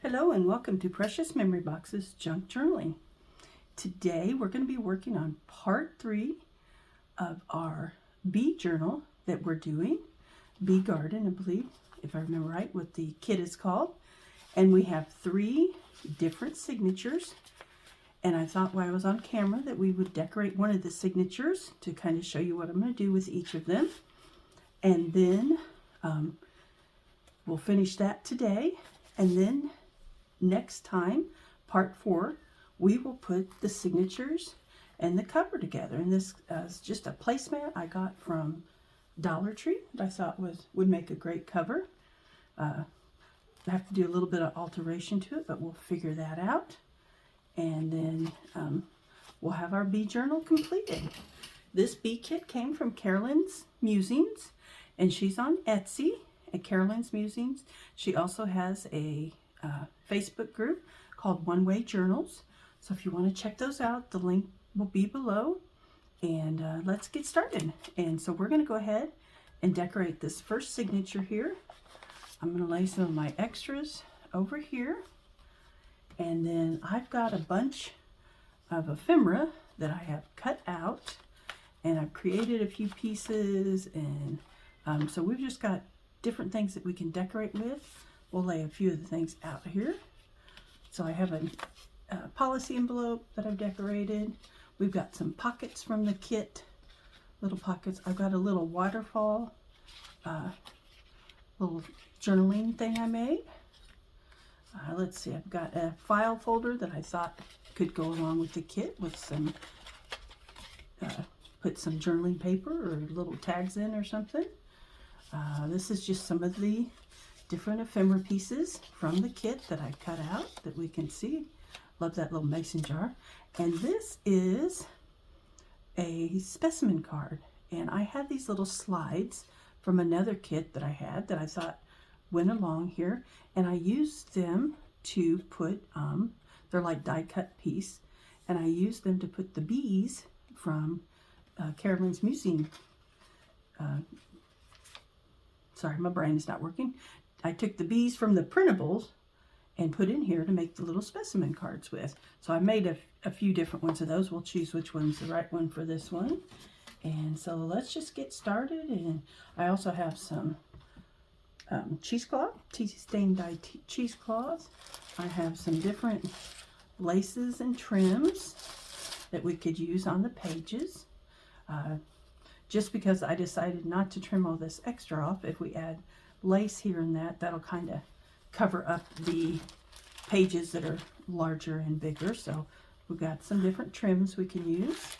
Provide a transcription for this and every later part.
Hello and welcome to Precious Memory Box's Junk Journaling. Today we're going to be working on part 3 of our bee journal that we're doing. Bee Garden, I believe, if I remember right, what the kit is called. And we have 3 different signatures. And I thought while I was on camera that we would decorate one of the signatures to kind of show you what I'm going to do with each of them. And then we'll finish that today. And then next time, part 4, we will put the signatures and the cover together. And this is just a placemat I got from Dollar Tree that I thought would make a great cover. I have to do a little bit of alteration to it, but we'll figure that out. And then we'll have our bee journal completed. This bee kit came from Carolyn's Musings, and she's on Etsy at Carolyn's Musings. She also has a Facebook group called One Way Journals. So if you want to check those out, the link will be below. And let's get started. And so we're going to go ahead and decorate this first signature here. I'm going to lay some of my extras over here. And then I've got a bunch of ephemera that I have cut out. And I've created a few pieces. And so we've just got different things that we can decorate with. We'll lay a few of the things out here. So I have a policy envelope that I've decorated. We've got some pockets from the kit, little pockets. I've got a little waterfall, little journaling thing I made. Let's see, I've got a file folder that I thought could go along with the kit with some, put some journaling paper or little tags in or something. This is just some of the different ephemera pieces from the kit that I cut out that we can see. Love that little mason jar. And this is a specimen card. And I had these little slides from another kit that I had that I thought went along here. And I used them to put, they're like die cut piece. And I used them to put the bees from Carolyn's Musing. Sorry, my brain is not working. I took the bees from the printables and put in here to make the little specimen cards with. So I made a few different ones of those. We'll choose which one's the right one for this one. And so let's just get started. And I also have some cheesecloth, tea stained dye cheesecloth. I have some different laces and trims that we could use on the pages. Just because I decided not to trim all this extra off, if we add lace here and that'll kind of cover up the pages that are larger and bigger. So we've got some different trims we can use.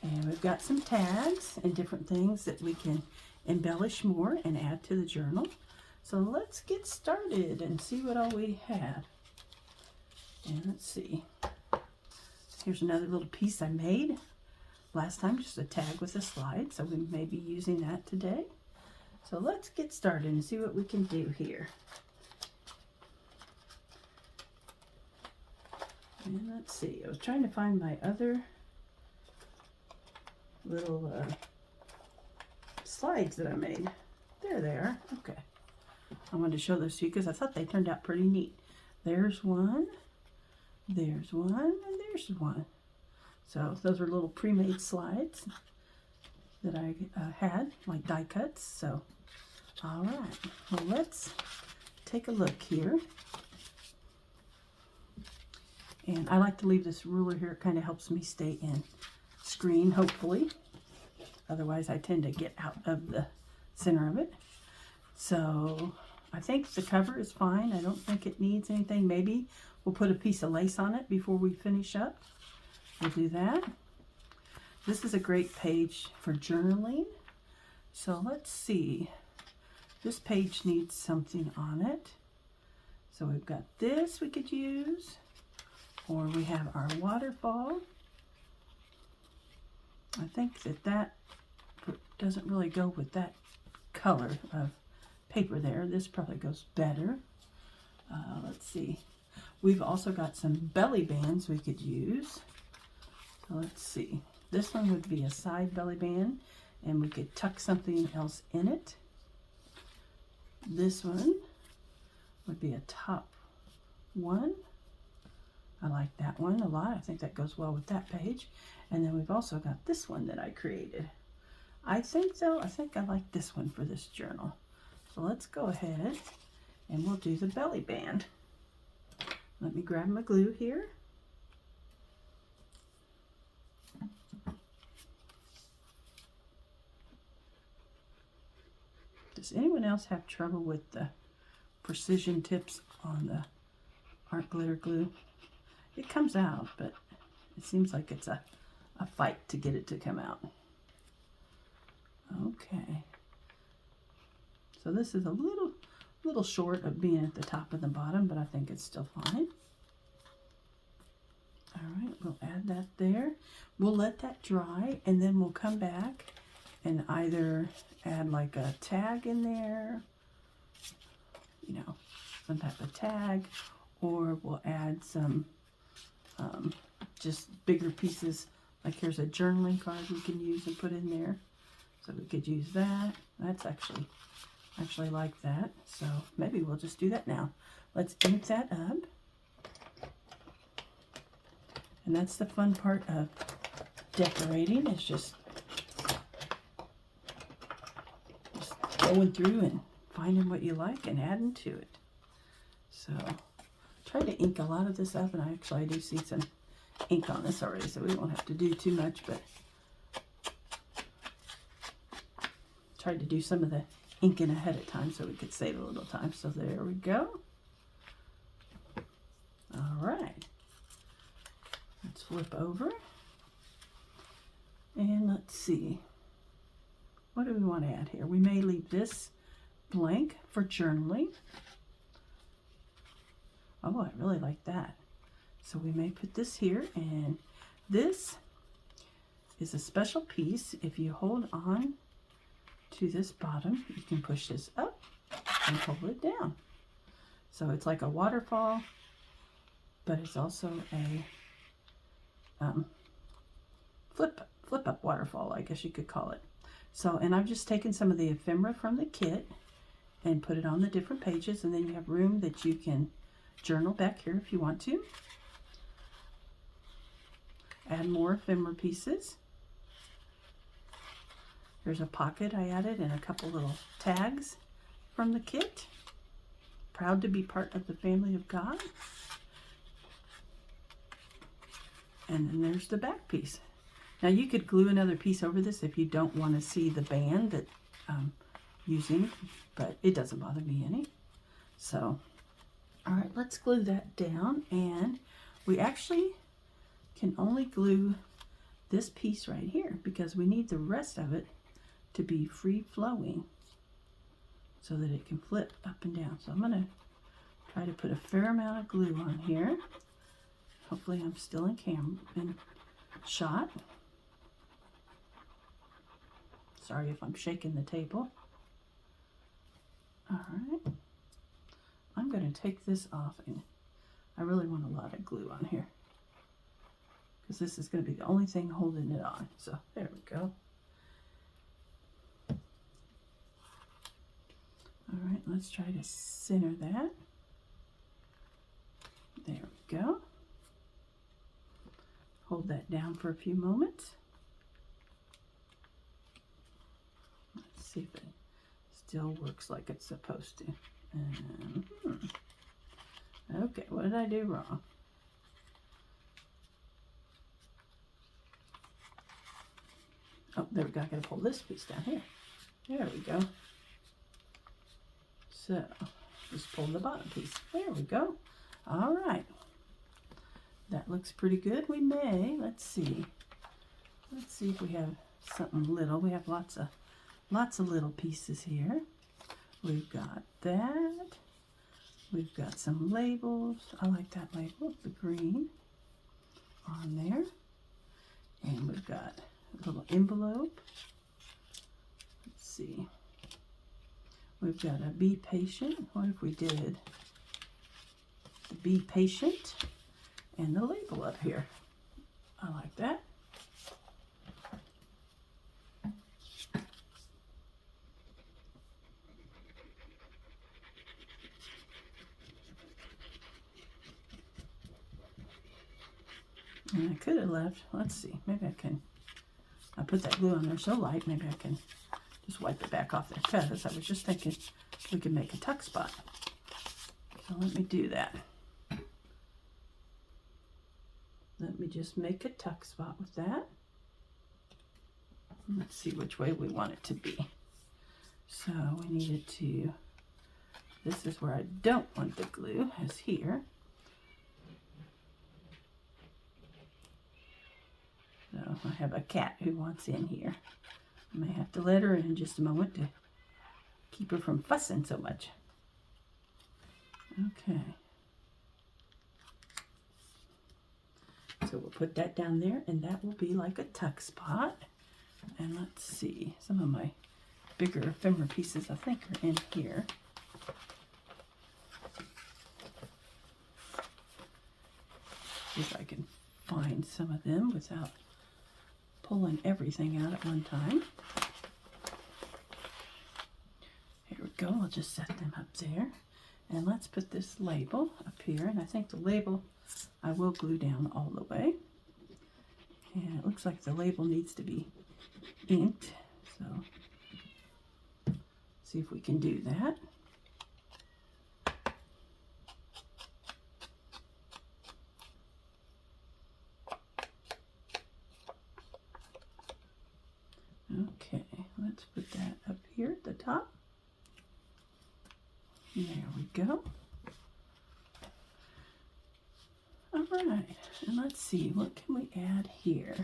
And we've got some tags and different things that we can embellish more and add to the journal. So let's get started and see what all we have. And let's see. Here's another little piece I made last time, just a tag with a slide. So we may be using that today. So let's get started and see what we can do here. And let's see, I was trying to find my other little slides that I made. There they are. Okay. I wanted to show those to you because I thought they turned out pretty neat. There's one, and there's one. So those are little pre-made slides that I had, like die cuts. So, all right, well, let's take a look here. And I like to leave this ruler here. It kind of helps me stay in screen, hopefully. Otherwise, I tend to get out of the center of it. So I think the cover is fine. I don't think it needs anything. Maybe we'll put a piece of lace on it before we finish up. We'll do that. This is a great page for journaling. So let's see. This page needs something on it. So we've got this we could use. Or we have our waterfall. I think that doesn't really go with that color of paper there. This probably goes better. Let's see. We've also got some belly bands we could use. So let's see. This one would be a side belly band, and we could tuck something else in it. This one would be a top one. I like that one a lot. I think that goes well with that page. And then we've also got this one that I created. I think I like this one for this journal. So let's go ahead and we'll do the belly band. Let me grab my glue here. Does anyone else have trouble with the precision tips on the art glitter glue? It comes out, but it seems like it's a fight to get it to come out. Okay. So this is a little short of being at the top and the bottom, but I think it's still fine. All right, we'll add that there. We'll let that dry, and then we'll come back and either add like a tag in there, you know, some type of tag, or we'll add some just bigger pieces. Like here's a journaling card we can use and put in there. So we could use that. That's actually like that. So maybe we'll just do that now. Let's ink that up. And that's the fun part of decorating, is just going through and finding what you like and adding to it. So try to ink a lot of this up, and I do see some ink on this already, so we won't have to do too much, but tried to do some of the inking ahead of time so we could save a little time. So there we go. All right. Let's flip over. And let's see. What do we want to add here? We may leave this blank for journaling. Oh, I really like that. So we may put this here, and this is a special piece. If you hold on to this bottom, you can push this up and pull it down. So it's like a waterfall, but it's also a flip up waterfall, I guess you could call it. So, and I've just taken some of the ephemera from the kit and put it on the different pages, and then you have room that you can journal back here if you want to. Add more ephemera pieces. There's a pocket I added and a couple little tags from the kit. Proud to be part of the family of God. And then there's the back piece. Now you could glue another piece over this if you don't want to see the band that I'm using, but it doesn't bother me any. So, all right, let's glue that down, and we actually can only glue this piece right here because we need the rest of it to be free flowing so that it can flip up and down. So I'm going to try to put a fair amount of glue on here. Hopefully I'm still in shot. Sorry if I'm shaking the table. All right. I'm going to take this off, and I really want a lot of glue on here because this is going to be the only thing holding it on. So there we go. All right, let's try to center that. There we go. Hold that down for a few moments. Let's see if it still works like it's supposed to. Okay, what did I do wrong? Oh, there we go. I gotta pull this piece down here. There we go. So, just pull the bottom piece. There we go. All right. That looks pretty good. We may, let's see if we have something little. We have lots of little pieces here. We've got that. We've got some labels. I like that label, the green on there. And we've got a little envelope. Let's see. We've got a be patient. What if we did the be patient and the label up here? I like that. And I could have left, let's see, maybe I can, I put that glue on there so light, maybe I can just wipe it back off there, because I was just thinking we could make a tuck spot. So let me do that. Let me just make a tuck spot with that. Let's see which way we want it to be. So we needed to, this is where I don't want the glue, is here. So I have a cat who wants in here. I may have to let her in just a moment to keep her from fussing so much. Okay. So we'll put that down there, and that will be like a tuck spot. And let's see, some of my bigger ephemera pieces I think are in here. See if I can find some of them without pulling everything out at one time. Here we go, I'll just set them up there. And let's put this label up here, and I think the label I will glue down all the way. And it looks like the label needs to be inked, so see if we can do that. Okay, let's put that up here at the top. There we go. All right, and let's see, what can we add here?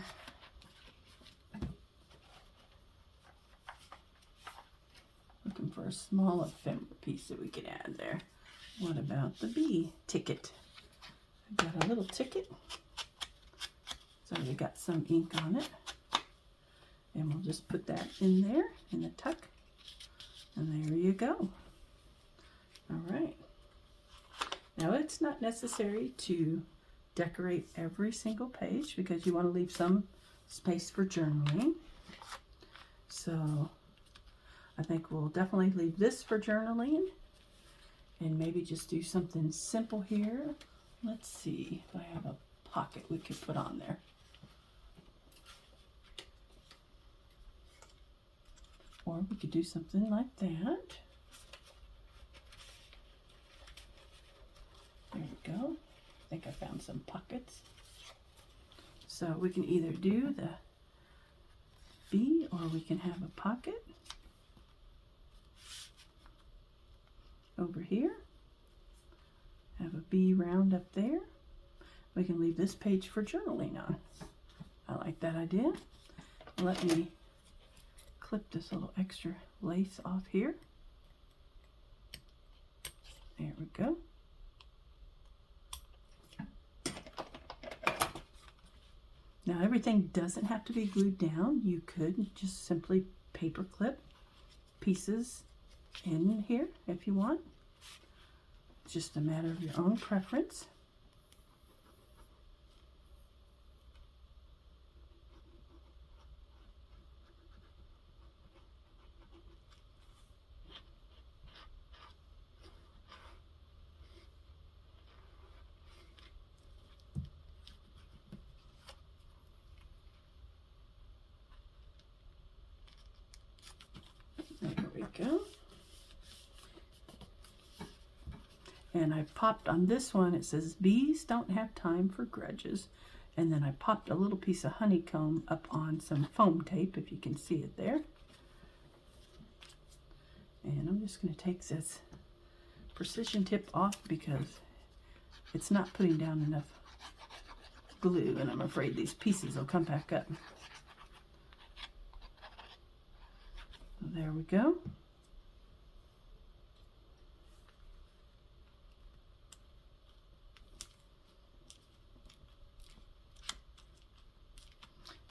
Looking for a small ephemera piece that we could add there. What about the bee ticket? I've got a little ticket. It's already got some ink on it. And we'll just put that in there, in the tuck. And there you go. All right. Now it's not necessary to decorate every single page because you want to leave some space for journaling. So I think we'll definitely leave this for journaling and maybe just do something simple here. Let's see if I have a pocket we could put on there. Or we could do something like that. There we go. I think I found some pockets. So we can either do the bee or we can have a pocket over here. Have a bee round up there. We can leave this page for journaling on. I like that idea. Let me clip this little extra lace off here. There we go. Now everything doesn't have to be glued down. You could just simply paper clip pieces in here if you want. It's just a matter of your own preference. There we go. And I popped on this one, it says, bees don't have time for grudges. And then I popped a little piece of honeycomb up on some foam tape, if you can see it there. And I'm just going to take this precision tip off because it's not putting down enough glue, and I'm afraid these pieces will come back up. There we go.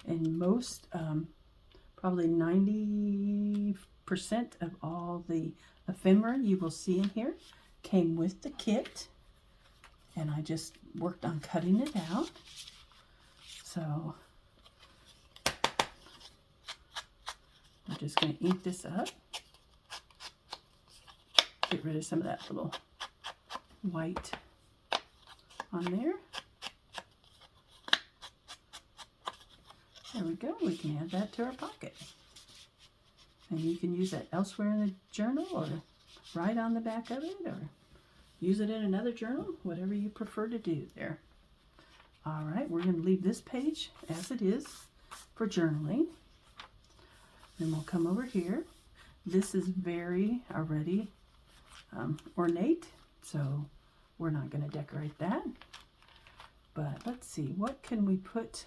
And most, probably 90% of all the ephemera you will see in here came with the kit. And I just worked on cutting it out. So I'm just going to ink this up. Get rid of some of that little white on there. go. We can add that to our pocket. And you can use that elsewhere in the journal or write on the back of it or use it in another journal, whatever you prefer to do there. All right, we're going to leave this page as it is for journaling. Then we'll come over here. This is very already ornate, so we're not going to decorate that. But let's see, what can we put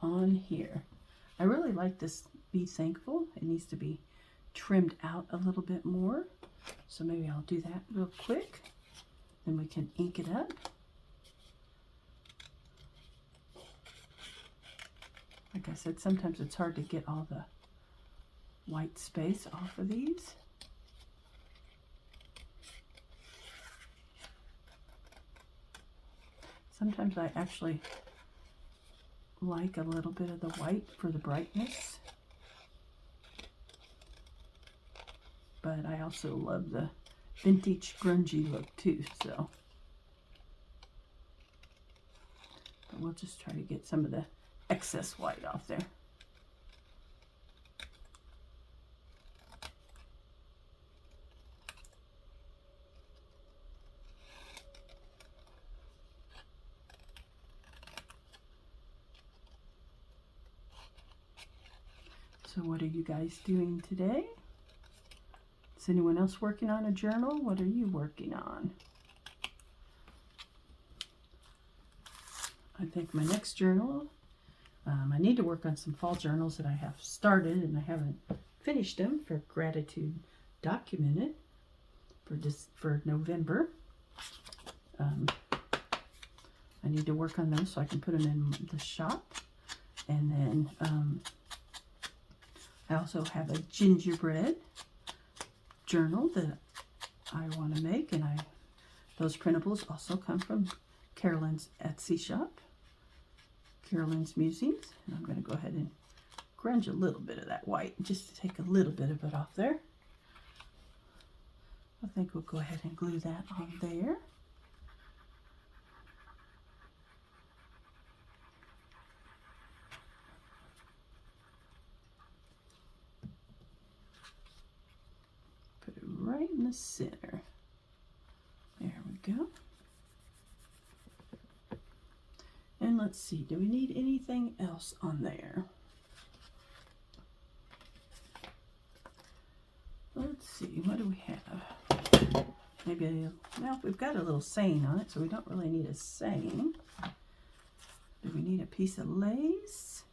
on here? I really like this Be Thankful. It needs to be trimmed out a little bit more. So maybe I'll do that real quick. Then we can ink it up. Like I said, sometimes it's hard to get all the white space off of these. Sometimes I actually like a little bit of the white for the brightness. But I also love the vintage grungy look too, so. But we'll just try to get some of the excess white off there. So what are you guys doing today? Is anyone else working on a journal? What are you working on? I think my next journal, I need to work on some fall journals that I have started and I haven't finished them for Gratitude Documented for November. I need to work on those so I can put them in the shop. And then I also have a gingerbread journal that I want to make, and those printables also come from Carolyn's Etsy shop, Carolyn's Musings. And I'm going to go ahead and grunge a little bit of that white just to take a little bit of it off there. I think we'll go ahead and glue that on there. Put it right in the center. There we go. And let's see, do we need anything else on there? Let's see, what do we have? Maybe, well, we've got a little saying on it, so we don't really need a saying. Do we need a piece of lace?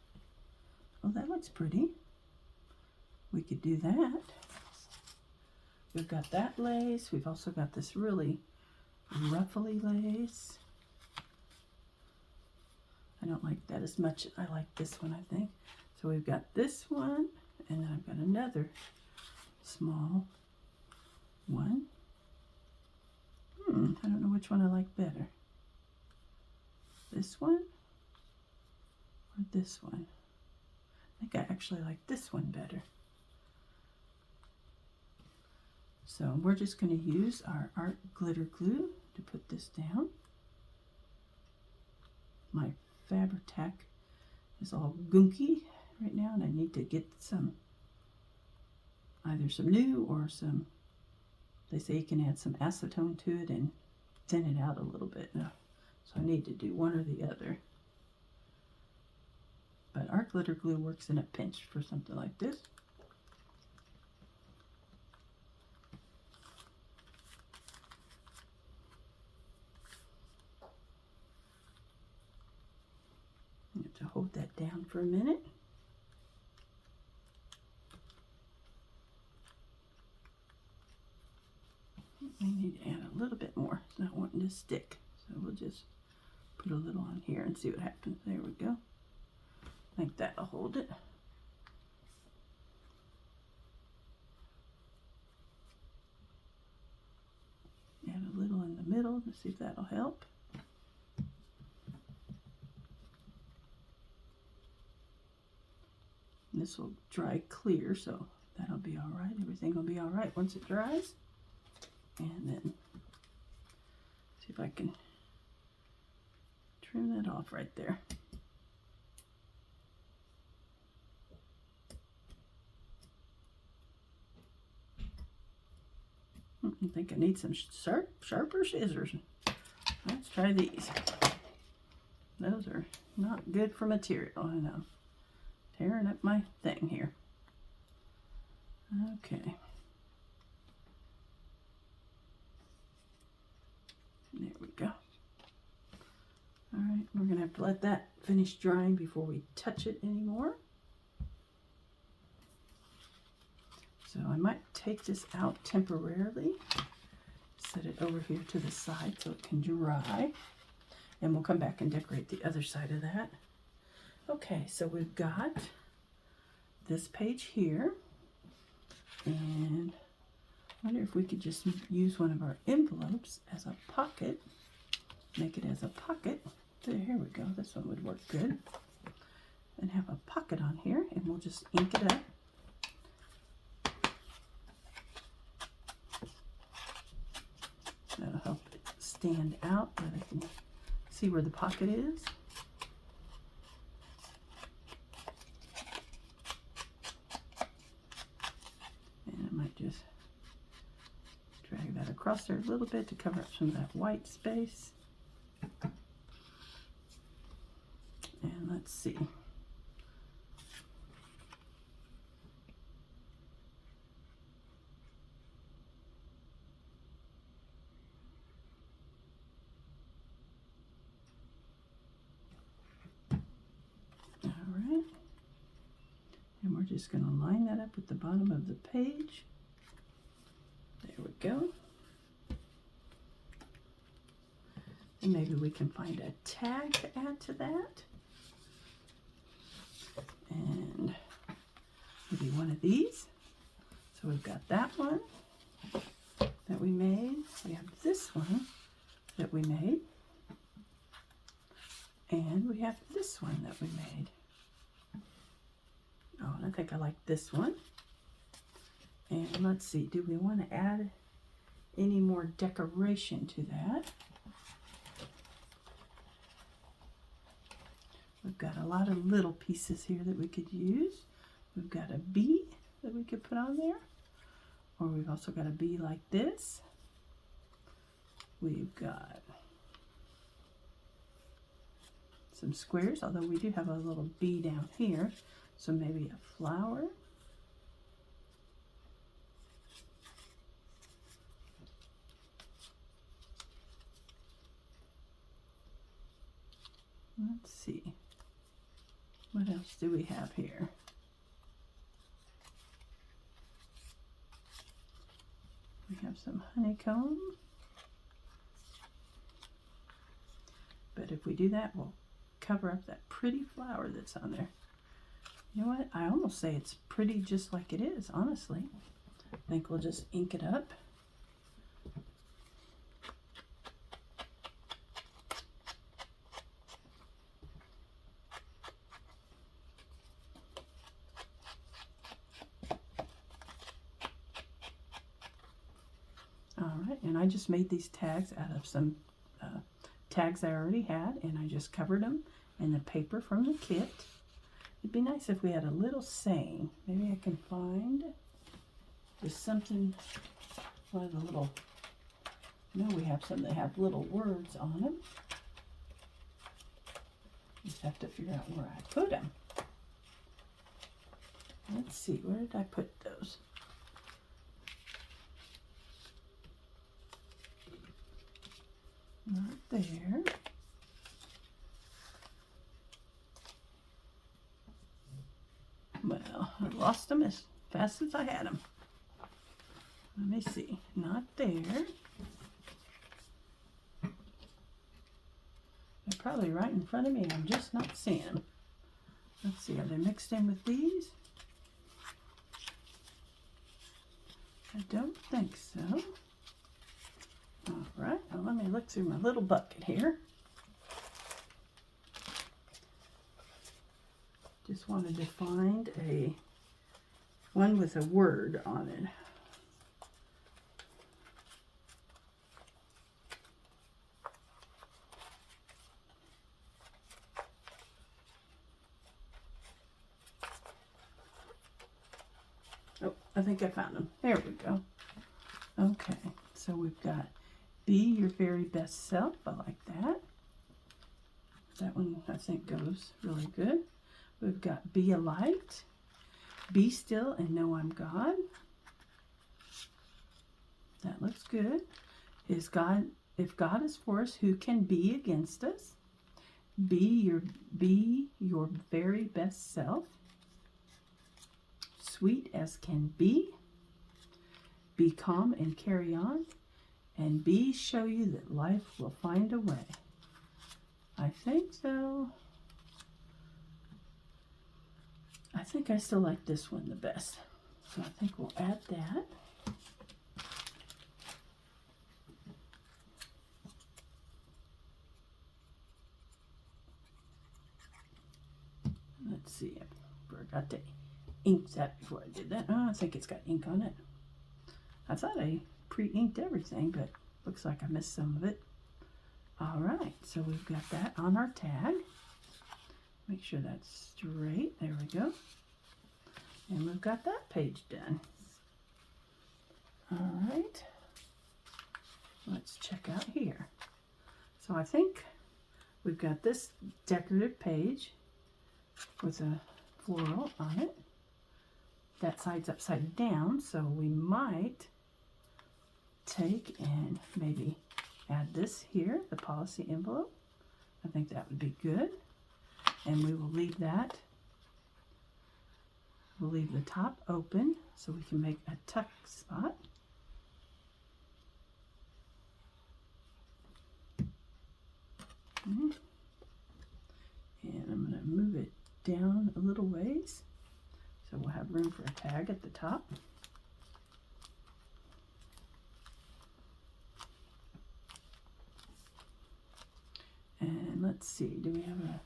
Oh, that looks pretty. We could do that. We've got that lace. We've also got this really ruffly lace. I don't like that as much. I like this one, I think. So we've got this one, and then I've got another small one. I don't know which one I like better. This one or this one? I think I actually like this one better. So we're just going to use our art glitter glue to put this down. My Fabri-Tac is all gunky right now, and I need to get some, either some new or some, they say you can add some acetone to it and thin it out a little bit. So I need to do one or the other. But art glitter glue works in a pinch for something like this. I have to hold that down for a minute. We need to add a little bit more. It's not wanting to stick. So we'll just put a little on here and see what happens. There we go. I think that'll hold it. Add a little in the middle to see if that'll help. And this will dry clear, so that'll be all right. Everything will be all right once it dries. And then see if I can trim that off right there. think I need some sharper scissors. Let's try these. Those are not good for material, I know. Tearing up my thing here. Okay. There we go. All right, we're gonna have to let that finish drying before we touch it anymore. So I might take this out temporarily, set it over here to the side so it can dry, and we'll come back and decorate the other side of that. Okay, so we've got this page here, and I wonder if we could just use one of our envelopes as a pocket, make it as a pocket. There, here we go, this one would work good. And have a pocket on here, and we'll just ink it up. That'll help it stand out, that I can see where the pocket is. And I might just drag that across there a little bit to cover up some of that white space. And let's see. And we're just going to line that up with the bottom of the page. There we go. And maybe we can find a tag to add to that. And maybe one of these. So we've got that one that we made. We have this one that we made. And we have this one that we made. Oh, and I think I like this one. And let's see, do we want to add any more decoration to that? We've got a lot of little pieces here that we could use. We've got a bee that we could put on there. Or we've also got a bee like this. We've got some squares, although we do have a little bee down here. So maybe a flower. Let's see. What else do we have here? We have some honeycomb. But if we do that, we'll cover up that pretty flower that's on there. You know what? I almost say it's pretty just like it is, honestly. I think we'll just ink it up. All right, and I just made these tags out of some tags I already had, and I just covered them in the paper from the kit. It'd be nice if we had a little saying. Maybe I can find just something, one of the little, I know we have some that have little words on them. Just have to figure out where I put them. Let's see, where did I put those? Not there. Well, I lost them as fast as I had them. Let me see. Not there. They're probably right in front of me. I'm just not seeing them. Let's see. Are they mixed in with these? I don't think so. All right. Well, let me look through my little bucket here. Just wanted to find a one with a word on it. Oh, I think I found them. There we go. Okay, So we've got be your very best self. I like that. That one I think goes really good. We've got be a light. Be still and know I'm God. That looks good. If God is for us, who can be against us? Be your very best self. Sweet as can be. Be calm and carry on. And be show you that life will find a way. I think so. I think I still like this one the best. So I think we'll add that. Let's see. I forgot to ink that before I did that. Oh, I think it's got ink on it. I thought I pre-inked everything, but looks like I missed some of it. All right, so we've got that on our tag. Make sure that's straight. There we go. And we've got that page done. All right. Let's check out here. So I think we've got this decorative page with a floral on it. That side's upside down, so we might take and maybe add this here, the policy envelope. I think that would be good. And we will leave that. We'll leave the top open so we can make a tuck spot. And I'm going to move it down a little ways so we'll have room for a tag at the top. And let's see, do we have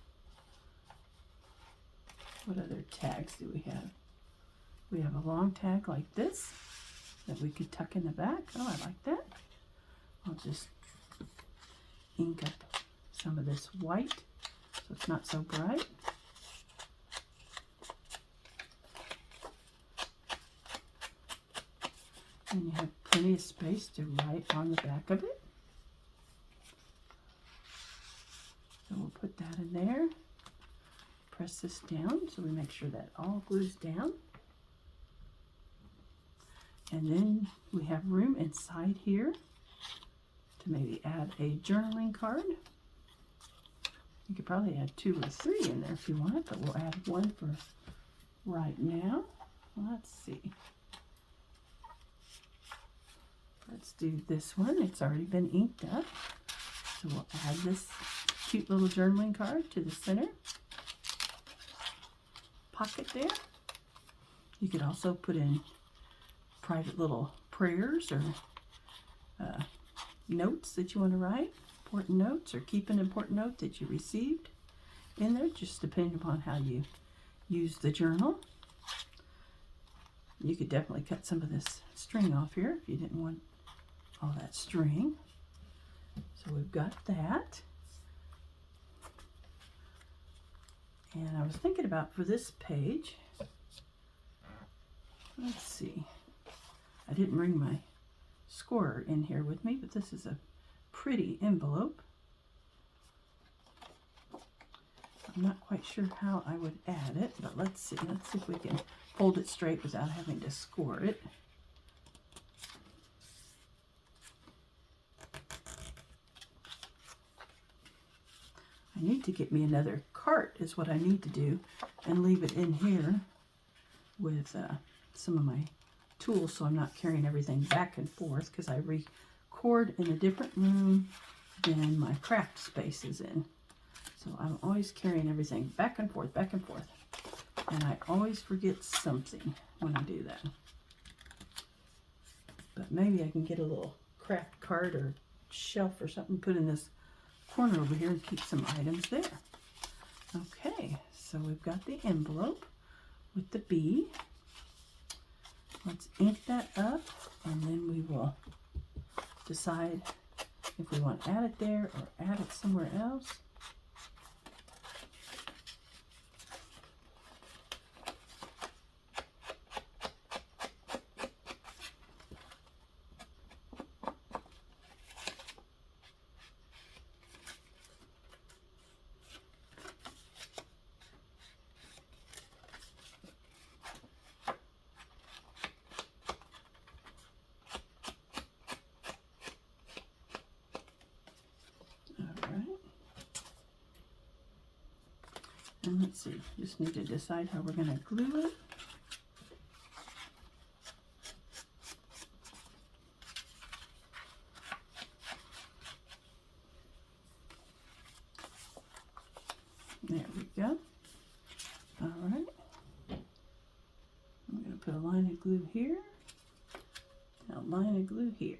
what other tags do we have? We have a long tag like this that we could tuck in the back. Oh, I like that. I'll just ink up some of this white so it's not so bright. And you have plenty of space to write on the back of it. So we'll put that in there. Press this down so we make sure that all glues down. And then we have room inside here to maybe add a journaling card. You could probably add 2 or 3 in there if you want, but we'll add 1 for right now. Let's see. Let's do this one. It's already been inked up. So we'll add this cute little journaling card to the center pocket there. You could also put in private little prayers or notes that you want to write, important notes, or keep an important note that you received in there, just depending upon how you use the journal. You could definitely cut some of this string off here if you didn't want all that string. So we've got that. And I was thinking about for this page, let's see, I didn't bring my scorer in here with me, but this is a pretty envelope. I'm not quite sure how I would add it, but let's see if we can fold it straight without having to score it. I need to get me another cart is what I need to do, and leave it in here with some of my tools so I'm not carrying everything back and forth, because I record in a different room than my craft space is in. So I'm always carrying everything back and forth, and I always forget something when I do that. But maybe I can get a little craft cart or shelf or something put in this corner over here and keep some items there. Okay, so we've got the envelope with the bee. Let's ink that up, and then we will decide if we want to add it there or add it somewhere else. And let's see, just need to decide how we're going to glue it. There we go. All right. I'm going to put a line of glue here, a line of glue here.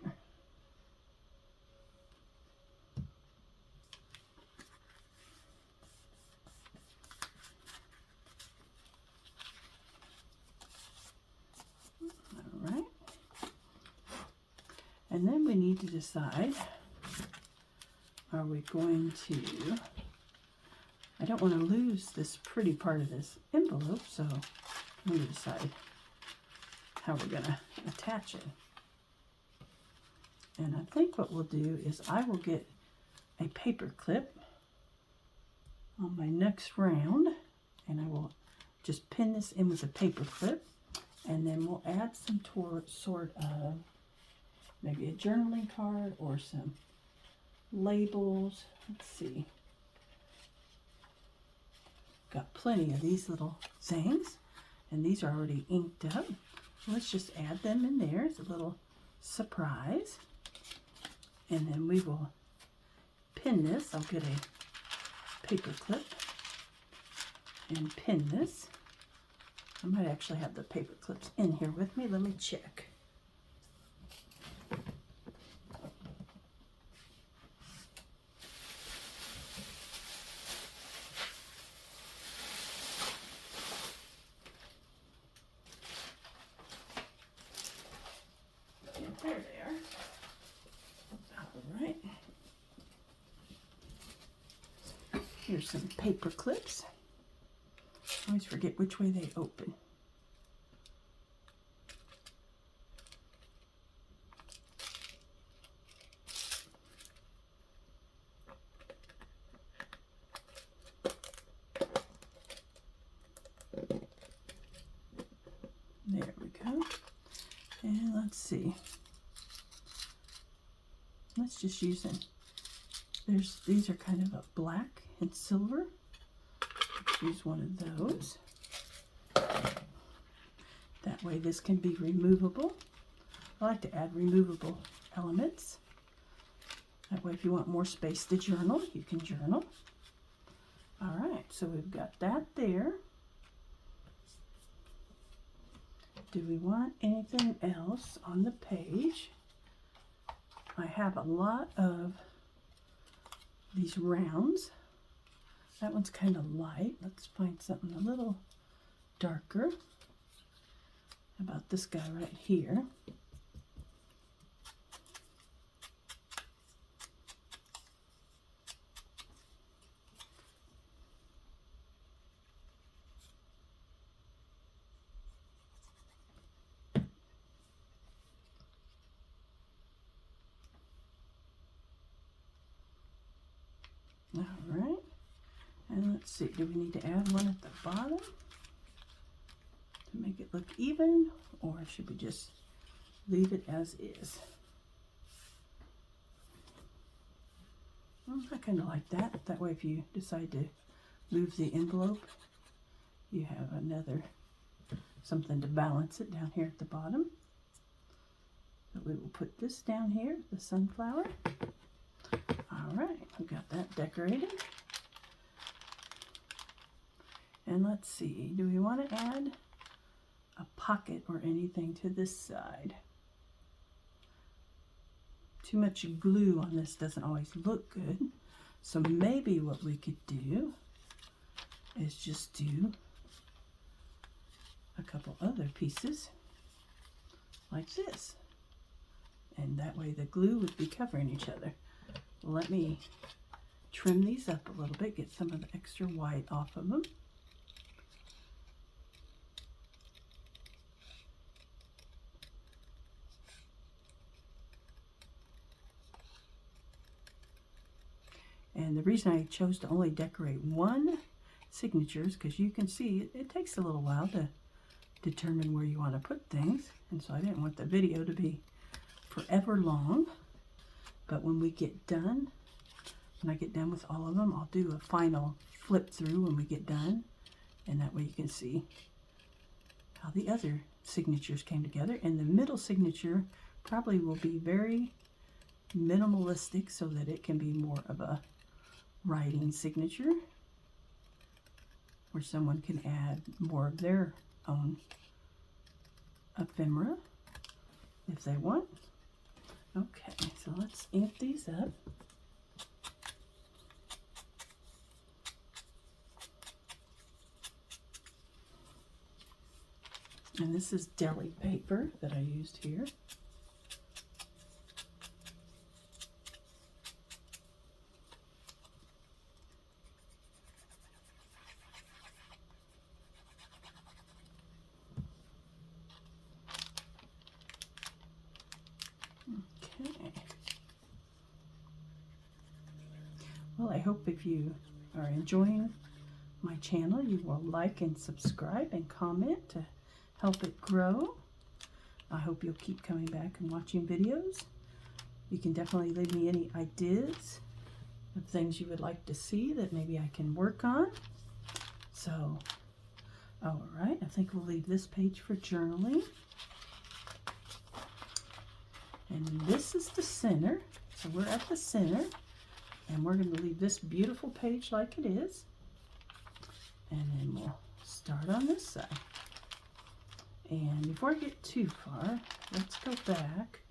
All right. And then we need to decide, are we going to, I don't want to lose this pretty part of this envelope, so let me decide how we're going to attach it. And I think what we'll do is I will get a paper clip on my next round, and I will just pin this in with a paper clip, and then we'll add some sort of maybe a journaling card or some labels. Let's see. Got plenty of these little things, and these are already inked up. Let's just add them in there as a little surprise. And then we will pin this. I'll get a paper clip and pin this. I might actually have the paper clips in here with me. Let me check. There they are. All right. Here's some paper clips. I always forget which way they open. There we go. And let's see. Let's just use it. These are kind of a black and silver. Let's use one of those. That way this can be removable. I like to add removable elements. That way if you want more space to journal, you can journal. All right, so we've got that there. Do we want anything else on the page? I have a lot of these rounds. That one's kind of light. Let's find something a little darker. How about this guy right here? All right, and let's see, do we need to add one at the bottom to make it look even, or should we just leave it as is? Well, I kind of like that. That way if you decide to move the envelope, you have another, something to balance it down here at the bottom. So we will put this down here, the sunflower. All right, we've got that decorated. And let's see, do we want to add a pocket or anything to this side? Too much glue on this doesn't always look good. So maybe what we could do is just do a couple other pieces like this. And that way the glue would be covering each other. Let me trim these up a little bit, get some of the extra white off of them. And the reason I chose to only decorate one signature is because you can see it takes a little while to determine where you want to put things. And so I didn't want the video to be forever long. But when we get done, when I get done with all of them, I'll do a final flip through when we get done, and that way you can see how the other signatures came together. And the middle signature probably will be very minimalistic so that it can be more of a writing signature where someone can add more of their own ephemera if they want. Okay, so let's ink these up. And this is deli paper that I used here. Okay. Well, I hope if you are enjoying my channel, you will like and subscribe and comment to help it grow. I hope you'll keep coming back and watching videos. You can definitely leave me any ideas of things you would like to see that maybe I can work on. So, all right, I think we'll leave this page for journaling. And this is the center. So we're at the center, and we're going to leave this beautiful page like it is. And then we'll start on this side. And before I get too far, let's go back.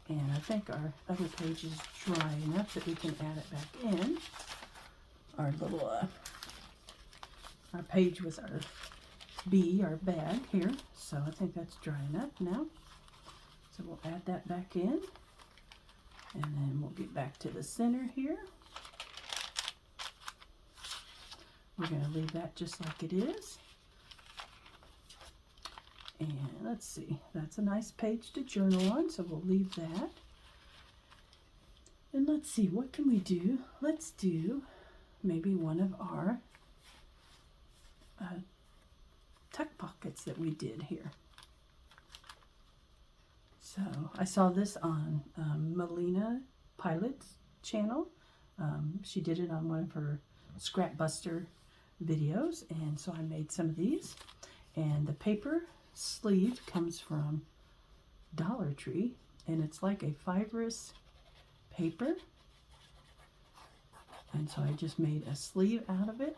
And I think our other page is dry enough that we can add it back in. Our little, our page was our bee, our bag here. So I think that's dry enough now. So we'll add that back in. And then we'll get back to the center here. We're going to leave that just like it is. And let's see, that's a nice page to journal on, so we'll leave that. And let's see, what can we do? Let's do maybe one of our tuck pockets that we did here. So I saw this on Melina Pilot's channel. She did it on one of her Scrap Buster videos, and so I made some of these. And the paper sleeve comes from Dollar Tree, and it's like a fibrous paper, and so I just made a sleeve out of it,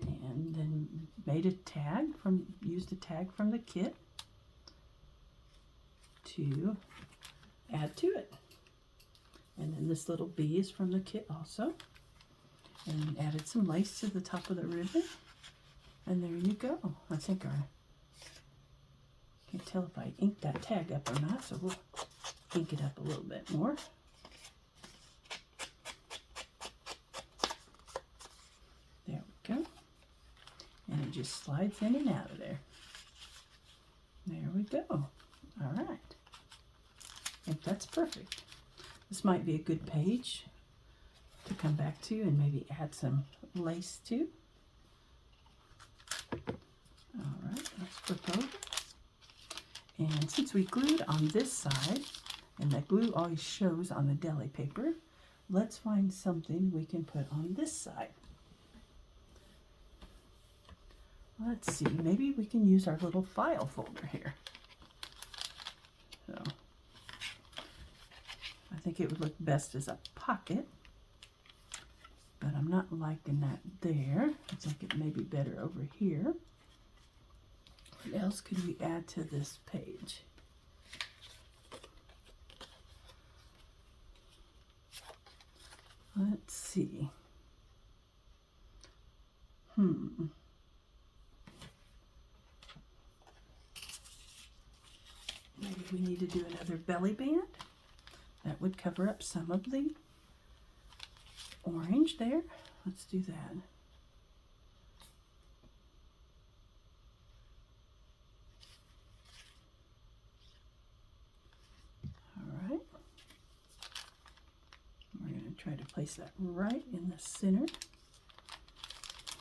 and then made a tag used a tag from the kit to add to it. And then this little bee is from the kit also, and added some lace to the top of the ribbon. And there you go. I think can't tell if I inked that tag up or not, so we'll ink it up a little bit more. There we go. And it just slides in and out of there. There we go. All right. I think that's perfect. This might be a good page to come back to and maybe add some lace to. All right, let's flip over. And since we glued on this side, and that glue always shows on the deli paper, let's find something we can put on this side. Let's see, maybe we can use our little file folder here. So, I think it would look best as a pocket, but I'm not liking that there. I think it may be better over here. What else could we add to this page? Let's see. Maybe we need to do another belly band. That would cover up some of the orange there. Let's do that. Try to place that right in the center.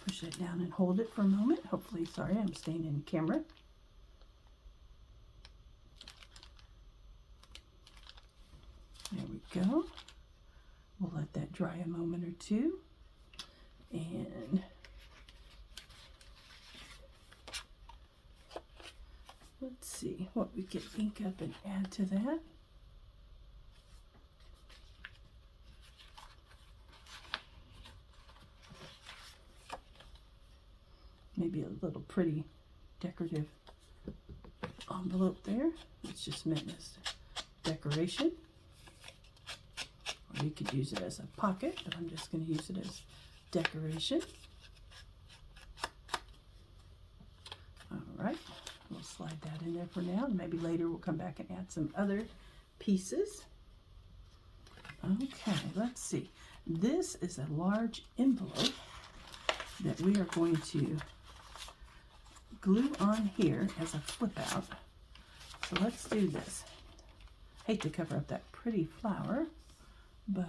Push it down and hold it for a moment. Hopefully, sorry, I'm staying in camera. go. We'll let that dry a moment or two. And let's see what we can ink up and add to that. Maybe a little pretty decorative envelope there. It's just meant as decoration. Or you could use it as a pocket, but I'm just going to use it as decoration. All right, we'll slide that in there for now, and maybe later we'll come back and add some other pieces. Okay, let's see. This is a large envelope that we are going to glue on here as a flip out. So let's do this. Hate to cover up that pretty flower, but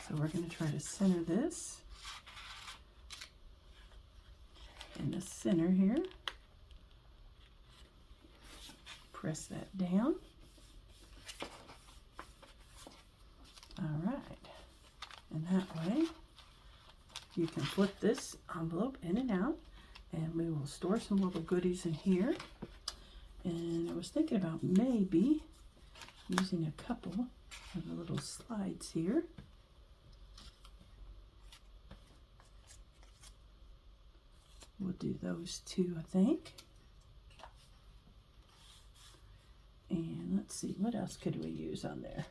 so we're going to try to center this in the center here. Press that down. All right, and that way you can flip this envelope in and out, and we will store some little goodies in here. And I was thinking about maybe using a couple of the little slides here. We'll do those two, I think. And let's see, what else could we use on there?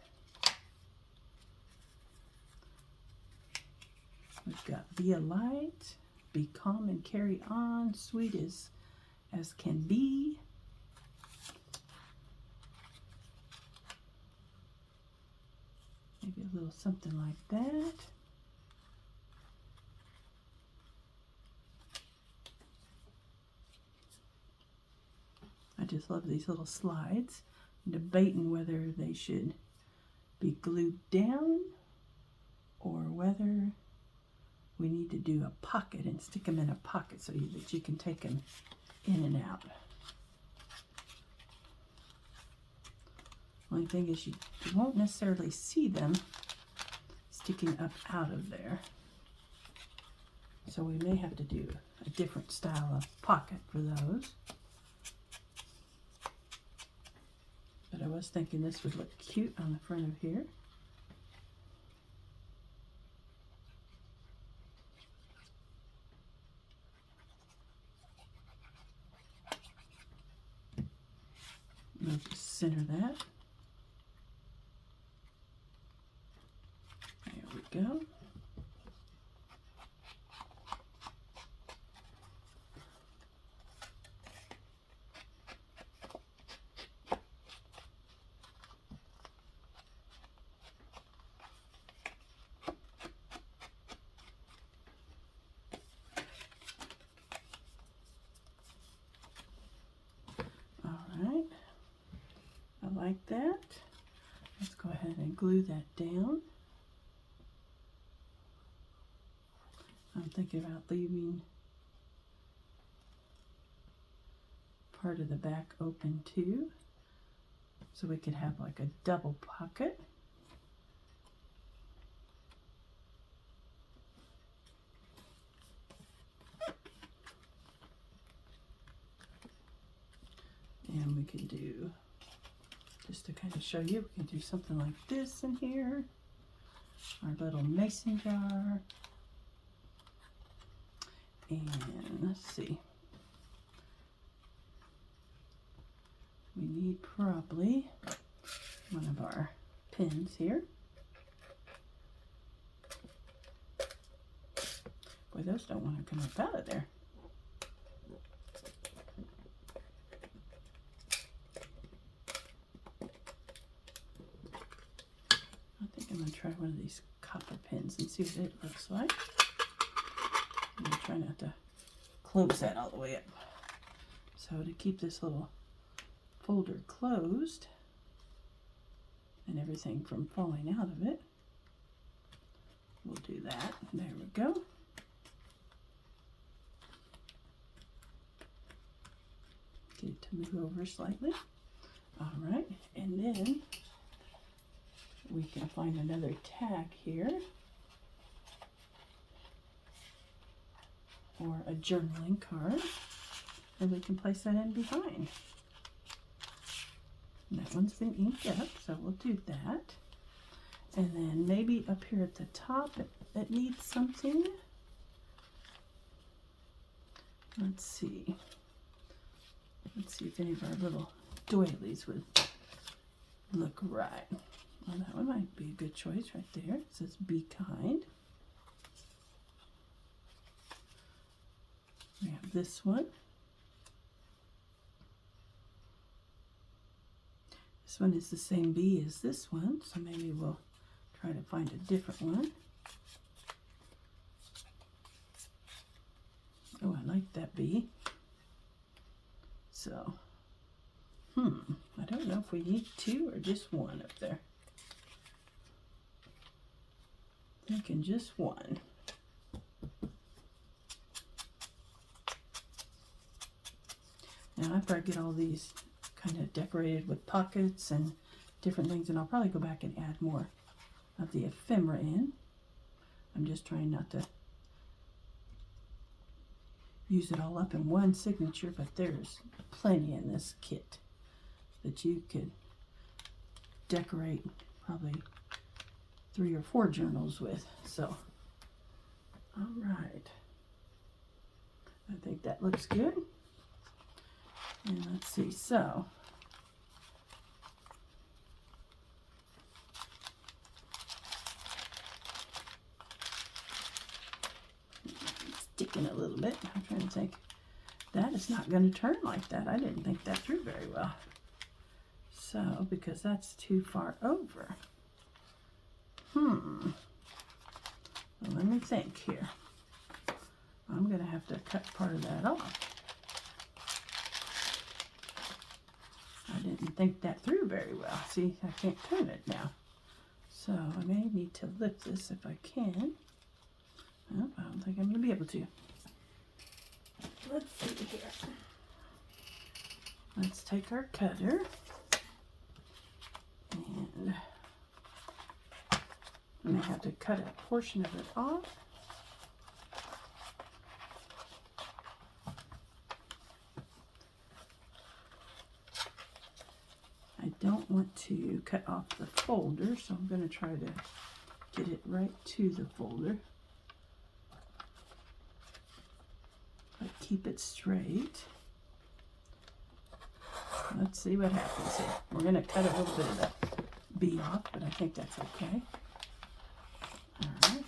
We've got be a light, be calm and carry on, sweet as can be. Maybe a little something like that. I just love these little slides. I'm debating whether they should be glued down or whether we need to do a pocket and stick them in a pocket so that you can take them in and out. Only thing is you won't necessarily see them sticking up out of there. So we may have to do a different style of pocket for those. But I was thinking this would look cute on the front of here. We'll just center that. There we go. Like that. Let's go ahead and glue that down. I'm thinking about leaving part of the back open too, so we could have like a double pocket. And we can do, just to kind of show you, we can do something like this in here. Our little mason jar. And let's see. We need probably one of our pins here. Boy, those don't want to come up out of there. I'm going to try one of these copper pins and see what it looks like. I'm going to try not to close that all the way up. So to keep this little folder closed and everything from falling out of it, we'll do that. There we go. it to move over slightly. All right, and then we can find another tag here, or a journaling card, and we can place that in behind. And that one's been inked up, so we'll do that. And then maybe up here at the top, it needs something. Let's see. Let's see if any of our little doilies would look right. Well, that one might be a good choice right there. It says be kind. We have this one. This one is the same bee as this one, so maybe we'll try to find a different one. Oh, I like that bee. So, I don't know if we need two or just one up there. Thinking just one. Now after I get all these kind of decorated with pockets and different things, and I'll probably go back and add more of the ephemera in. I'm just trying not to use it all up in one signature, but there's plenty in this kit that you could decorate probably 3 or 4 journals with. So, all right, I think that looks good. And let's see, so sticking a little bit. I'm trying to think. That is not going to turn like that. I didn't think that through very well. So, because that's too far over. Well, let me think here. I'm going to have to cut part of that off. I didn't think that through very well. See, I can't turn it now. So I may need to lift this if I can. Oh, I don't think I'm going to be able to. Let's see here. Let's take our cutter and I'm going to have to cut a portion of it off. I don't want to cut off the folder, so I'm going to try to get it right to the folder. But keep it straight. Let's see what happens here. We're going to cut a little bit of the bee off, but I think that's okay. All right.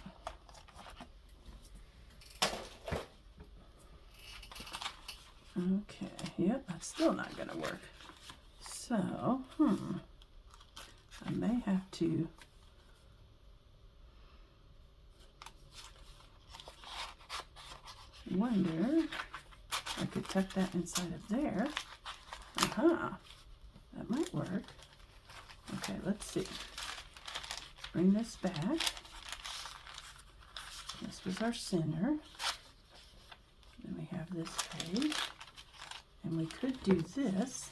Okay, yep, that's still not going to work. So, I may have to wonder, I could tuck that inside of there. That might work. Okay, let's see. Bring this back. This was our center. Then we have this page. And we could do this.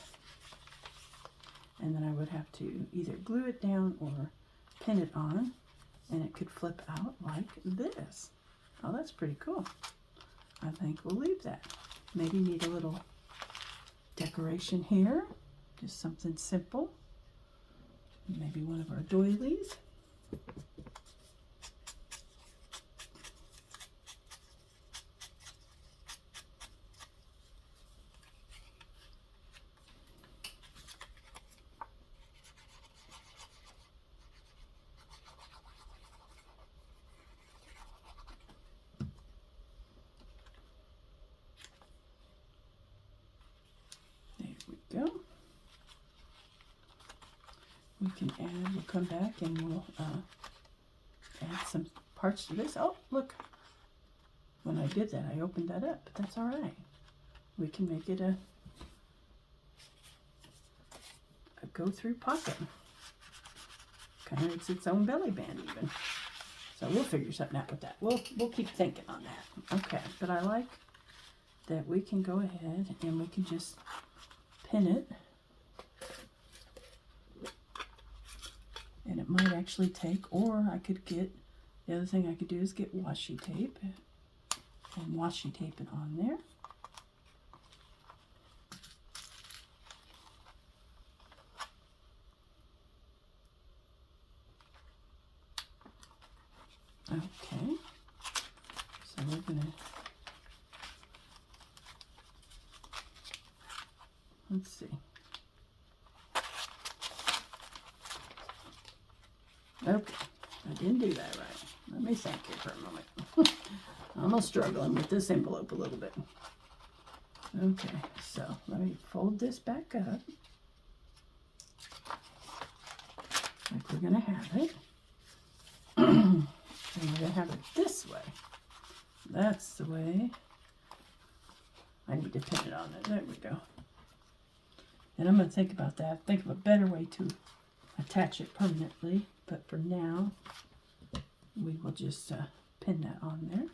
And then I would have to either glue it down or pin it on. And it could flip out like this. Oh, that's pretty cool. I think we'll leave that. Maybe need a little decoration here. Just something simple. Maybe one of our doilies. Go. We can add, we'll come back and we'll add some parts to this. Oh, look. When I did that, I opened that up, but that's all right. We can make it a go-through pocket. Kind of makes its own belly band even. So we'll figure something out with that. We'll keep thinking on that. Okay, but I like that we can go ahead and we can just pin it. And it might actually take, or I could get, the other thing I could do is get washi tape and washi tape it on there. Okay, so we're going to, let's see. Okay, I didn't do that right. Let me think here for a moment. I'm struggling with this envelope a little bit. Okay, so let me fold this back up. Like we're going to have it. And we're going to have it this way. That's the way. I need to pin it on it. There we go. And I'm going to think about that. Think of a better way to attach it permanently. But for now, we will just pin that on there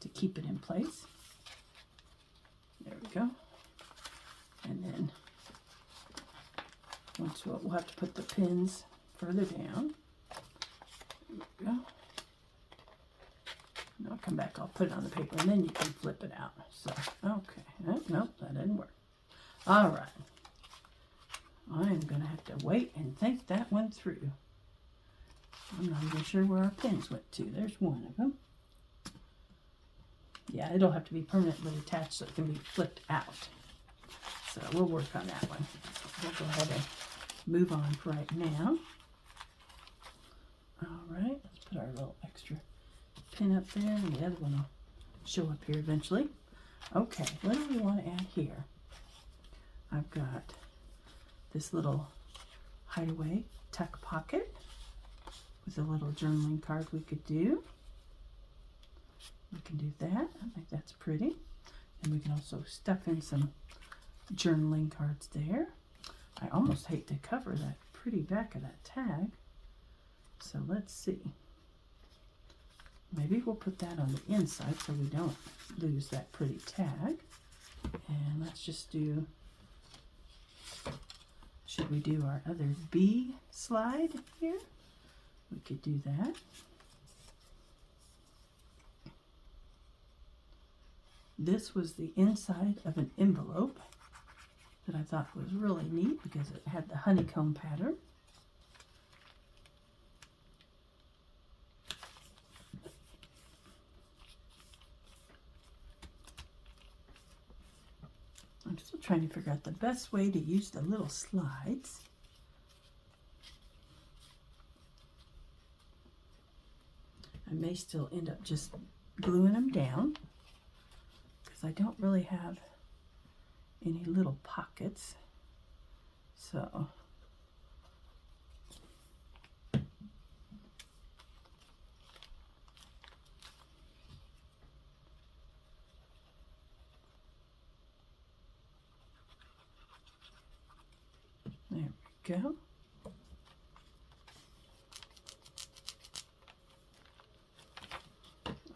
to keep it in place. There we go. And then once we'll have to put the pins further down. There we go. And I'll come back, I'll put it on the paper, and then you can flip it out. So, okay. Nope, that didn't work. All right. I'm going to have to wait and think that one through. I'm not even sure where our pins went to. There's one of them. Yeah, it'll have to be permanently attached so it can be flipped out. So we'll work on that one. We'll go ahead and move on for right now. All right, let's put our little extra pin up there, and the other one will show up here eventually. Okay, what do we want to add here? I've got this little hideaway tuck pocket with a little journaling card we could do. We can do that. I think that's pretty. And we can also stuff in some journaling cards there. I almost hate to cover that pretty back of that tag. So let's see. Maybe we'll put that on the inside so we don't lose that pretty tag. And let's just do, should we do our other B slide here? We could do that. This was the inside of an envelope that I thought was really neat because it had the honeycomb pattern. I'm still trying to figure out the best way to use the little slides. I may still end up just gluing them down because I don't really have any little pockets. So there we go.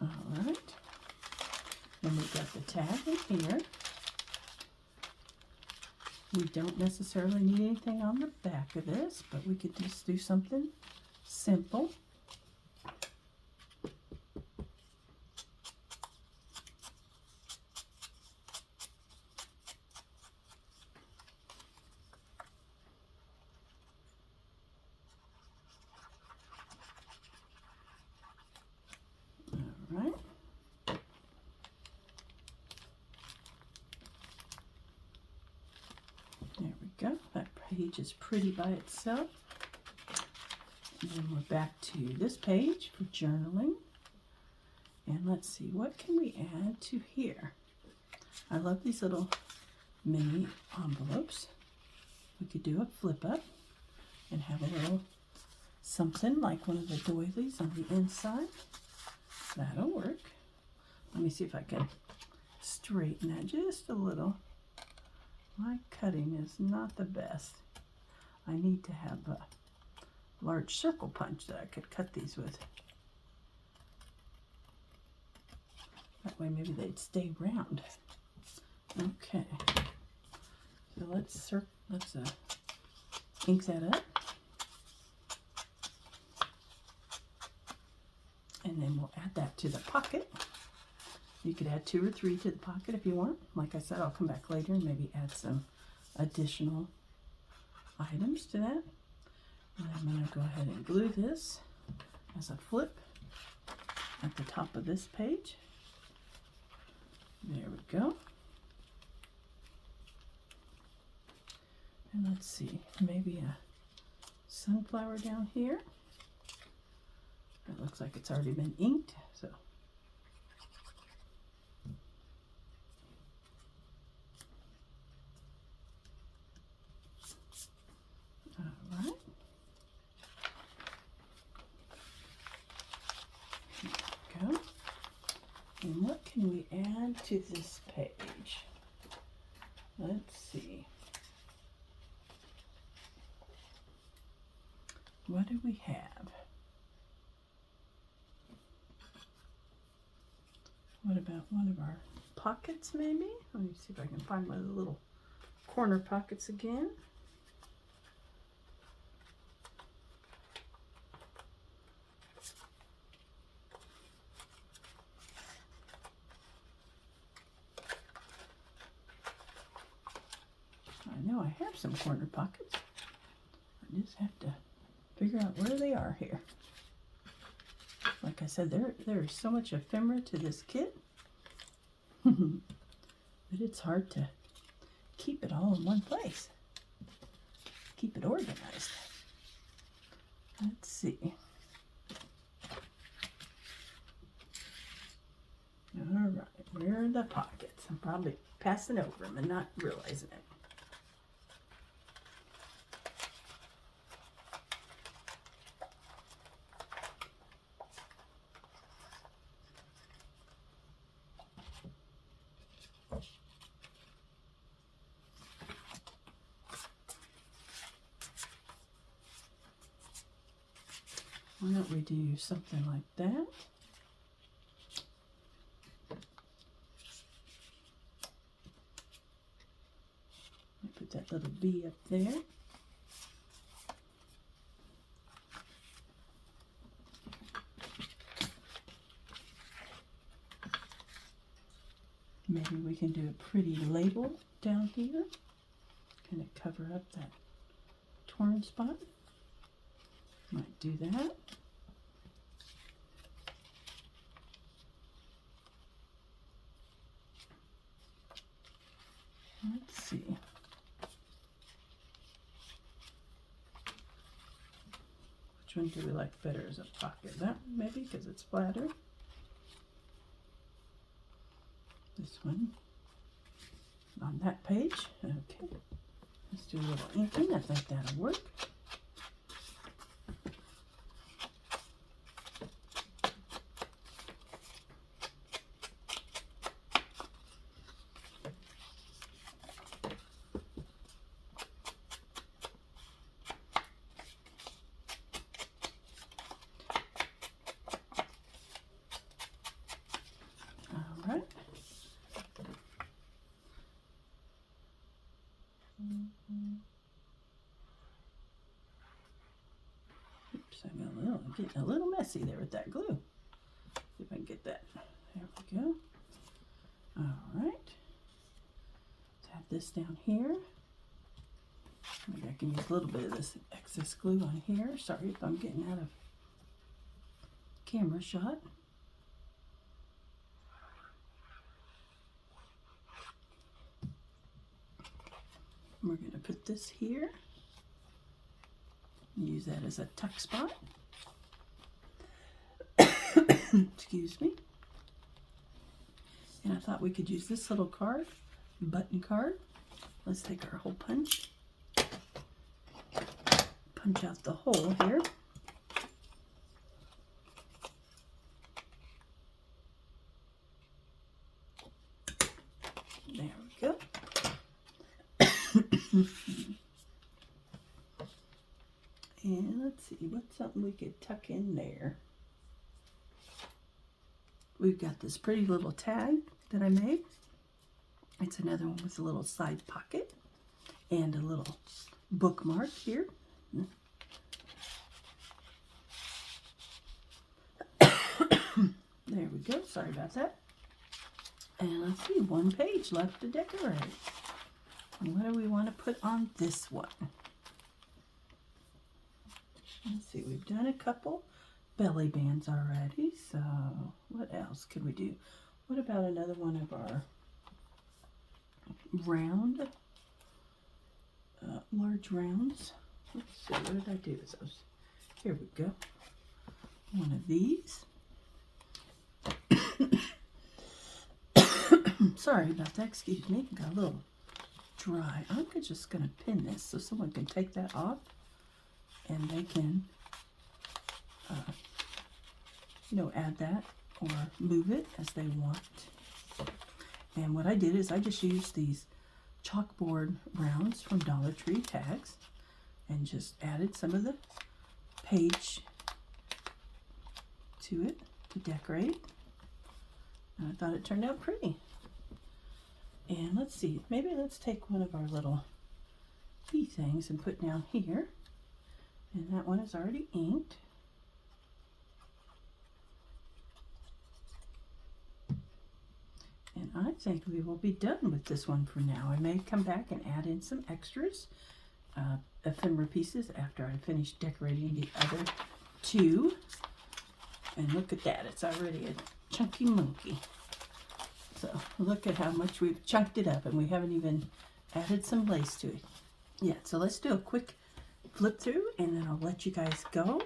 All right. Then we've got the tag in here. We don't necessarily need anything on the back of this, but we could just do something simple. All right. There we go. That page is pretty by itself. And then we're back to this page for journaling. And let's see, what can we add to here? I love these little mini envelopes. We could do a flip up and have a little something like one of the doilies on the inside. That'll work. Let me see if I can straighten that just a little. My cutting is not the best. I need to have a large circle punch that I could cut these with. That way maybe they'd stay round. Okay. let's ink that up. And then we'll add that to the pocket. You could add 2 or 3 to the pocket if you want. Like I said, I'll come back later and maybe add some additional items to that. And I'm going to go ahead and glue this as a flip at the top of this page. There we go. And let's see, maybe a sunflower down here. It looks like it's already been inked, so. All right. Here we go. And what can we add to this page? Let's see. What do we have? What about one of our pockets maybe? Let me see if I can find one of the little corner pockets again. I know I have some corner pockets. I just have to figure out where they are here. Like I said, there is so much ephemera to this kit. But it's hard to keep it all in one place. Keep it organized. Let's see. All right, where are the pockets? I'm probably passing over them and not realizing it. Why don't we do something like that? Put that little bee up there. Maybe we can do a pretty label down here. Kind of cover up that torn spot. Might do that. Let's see. Which one do we like better as a pocket? That one maybe, because it's flatter. This one on that page. Okay. Let's do a little inking. I think that'll work. Oops, I'm getting a little messy there with that glue. See if I can get that. There we go. All right. Let's have this down here. Maybe I can use a little bit of this excess glue on here. Sorry if I'm getting out of camera shot. We're going to put this here. Use that as a tuck spot. Excuse me. And I thought we could use this little card, button card. Let's take our hole punch. Punch out the hole here. There we go. And let's see, what's something we could tuck in there? We've got this pretty little tag that I made. It's another one with a little side pocket. and a little bookmark here. There we go. Sorry about that. And let's see, one page left to decorate. And what do we want to put on this one? Let's see, we've done a couple belly bands already, so what else could we do? What about another one of our round, large rounds? Let's see, what did I do with those? Here we go. One of these. Sorry about that, excuse me. Got a little dry. I'm just going to pin this so someone can take that off and they can, you know, add that or move it as they want. And what I did is I just used these chalkboard rounds from Dollar Tree tags and just added some of the page to it to decorate. And I thought it turned out pretty. And let's see, maybe let's take one of our little bee things and put down here. And that one is already inked. And I think we will be done with this one for now. I may come back and add in some extras, ephemera pieces after I finish decorating the other two. And look at that, it's already a chunky monkey. So look at how much we've chunked it up, and we haven't even added some lace to it yet. So let's do a quick flip through and then I'll let you guys go.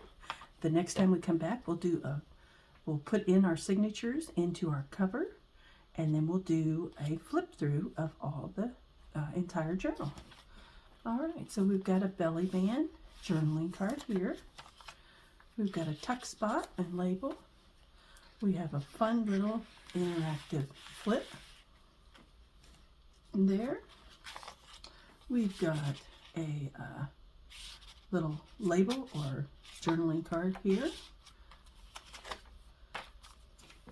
The next time we come back, we'll put in our signatures into our cover, and then we'll do a flip through of all the entire journal. All right, so we've got a belly band journaling card here. We've got a tuck spot and label. We have a fun little interactive flip there. We've got a little label or journaling card here.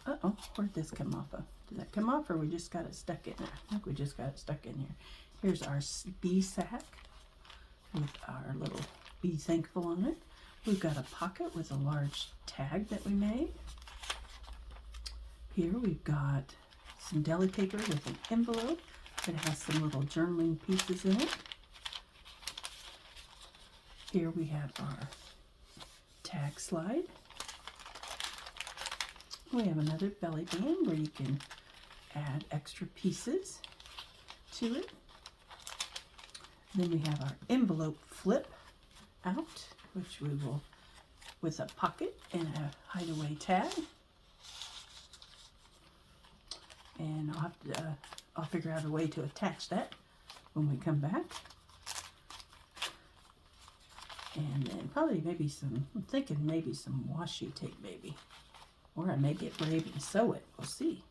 Uh-oh, where'd this come off of? Did that come off or we just got it stuck in there? I think we just got it stuck in here. Here's our bee sack with our little Be Thankful on it. We've got a pocket with a large tag that we made. Here we've got some deli paper with an envelope that has some little journaling pieces in it. Here we have our tag slide. We have another belly band where you can add extra pieces to it. Then we have our envelope flip out, which we will, with a pocket and a hideaway tag. And I'll figure out a way to attach that when we come back. And then probably maybe I'm thinking maybe some washi tape maybe. Or I may get brave and sew it. We'll see.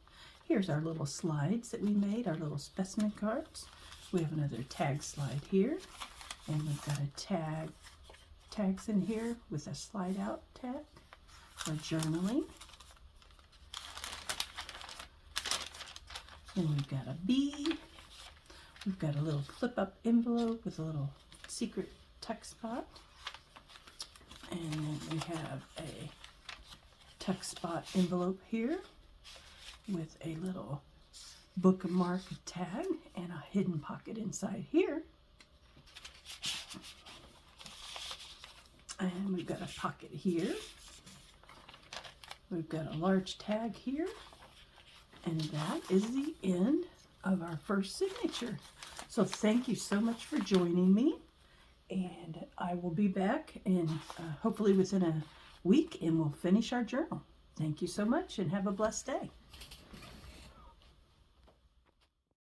Here's our little slides that we made, our little specimen cards. We have another tag slide here. And we've got a tags in here with a slide out tag for journaling. Then we've got a bee. We've got a little flip up envelope with a little secret tuck spot. And then we have a tuck spot envelope here with a little bookmark tag and a hidden pocket inside here. And we've got a pocket here. We've got a large tag here. And that is the end of our first signature. So thank you so much for joining me. And I will be back in hopefully within a week and we'll finish our journal. Thank you so much and have a blessed day.